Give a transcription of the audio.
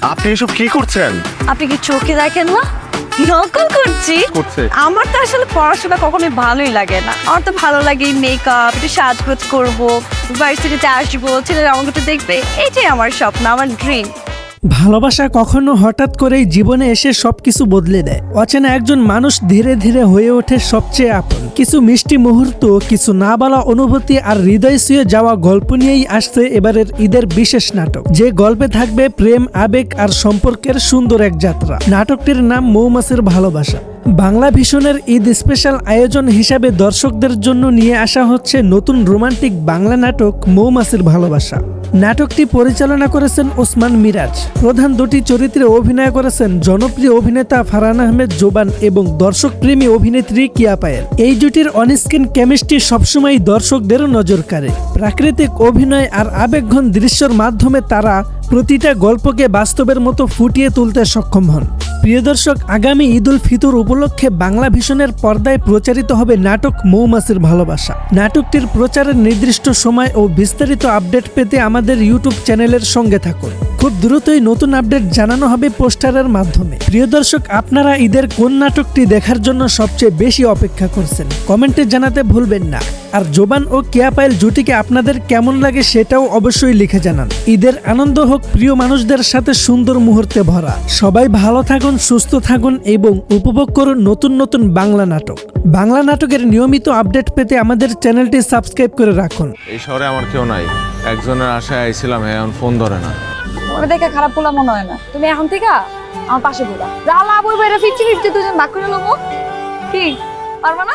আপনি এসব কি করছেন? আপনি কি চোখে দেখেন না নকল করছি? আমার তো আসলে পড়াশোনা কখনোই ভালোই লাগে না। আমার তো ভালো লাগে মেকআপ, একটু সাজগোজ করবো, ভার্সিটিতে আসবো, ছেলেরা আমাকে দেখবে, এটাই আমার স্বপ্ন, আমার ড্রিম। ভালোবাসা কখনো হঠাৎ করেই জীবনে এসে সবকিছু বদলে দেয়। অচেনা একজন মানুষ ধীরে ধীরে হয়ে ওঠে সবচেয়ে আপন। কিছু মিষ্টি মুহূর্ত, কিছু না বলা অনুভূতি আর হৃদয় ছুঁয়ে যাওয়া গল্প নিয়েই আসছে এবারের ঈদের বিশেষ নাটক, যে গল্পে থাকবে প্রেম, আবেগ আর সম্পর্কের সুন্দর এক যাত্রা। নাটকটির নাম মৌমাছির ভালোবাসা। বাংলা ভিশনের ঈদ স্পেশাল আয়োজন হিসাবে দর্শকদের জন্য নিয়ে আসা হচ্ছে নতুন রোমান্টিক বাংলা নাটক মৌমাছির ভালোবাসা। নাটকটি পরিচালনা করেছেন ওসমান মিরাজ। প্রধান দুটি চরিত্রে অভিনয় করেছেন জনপ্রিয় অভিনেতা ফারহান আহমেদ জোবান এবং দর্শকপ্রেমী অভিনেত্রী কিয়া পায়েল। এই জুটির অনস্ক্রিন কেমিস্ট্রি সবসময় দর্শকদের নজর কাড়ে। প্রাকৃতিক অভিনয় আর আবেগঘন দৃশ্যের মাধ্যমে তারা প্রতিটা গল্পকে বাস্তবের মতো ফুটিয়ে তুলতে সক্ষম হন। প্রিয় দর্শক, আগামী ঈদ উল ফিতর উপলক্ষে বাংলা ভিশনের পর্দায় প্রচারিত হবে নাটক মৌমাছির ভালোবাসা। নাটকটির প্রচারের নির্দিষ্ট সময় ও বিস্তারিত আপডেট পেতে আমাদের ইউটিউব চ্যানেলের সঙ্গে থাকুন। খুব দ্রুতই নতুন আপডেট জানানো হবে পোস্টারের মাধ্যমে। প্রিয় দর্শক, আপনারা ঈদের কোন নাটকটি দেখার জন্য সবচেয়ে বেশি অপেক্ষা করছেন কমেন্টে জানাতে ভুলবেন না। আর জোবান ও কিয়া পায়েল জুটিকে আপনাদের কেমন লাগে সেটাও অবশ্যই লিখে জানান। ঈদের আনন্দ হোক প্রিয় মানুষদের সাথে সুন্দর মুহূর্তে ভরা। সবাই ভালো থাকুন, সুস্থ থাকুন এবং উপভোগ করুন নতুন নতুন বাংলা নাটক। বাংলা নাটকের নিয়মিত আপডেট পেতে আমাদের চ্যানেলটি সাবস্ক্রাইব করে রাখুন। এই শহরে আমার কেউ নাই, একজনের আশায় আইছিলাম, এখন ফোন ধরে না। ওরা দেখে খারাপ বলা মনে হয় না। তুমি এখন থেকে আমার পাশে বলা যা লাভ হইবে, এটা 50-50 দুজন ভাগ করে নেবো। কি পারবা না?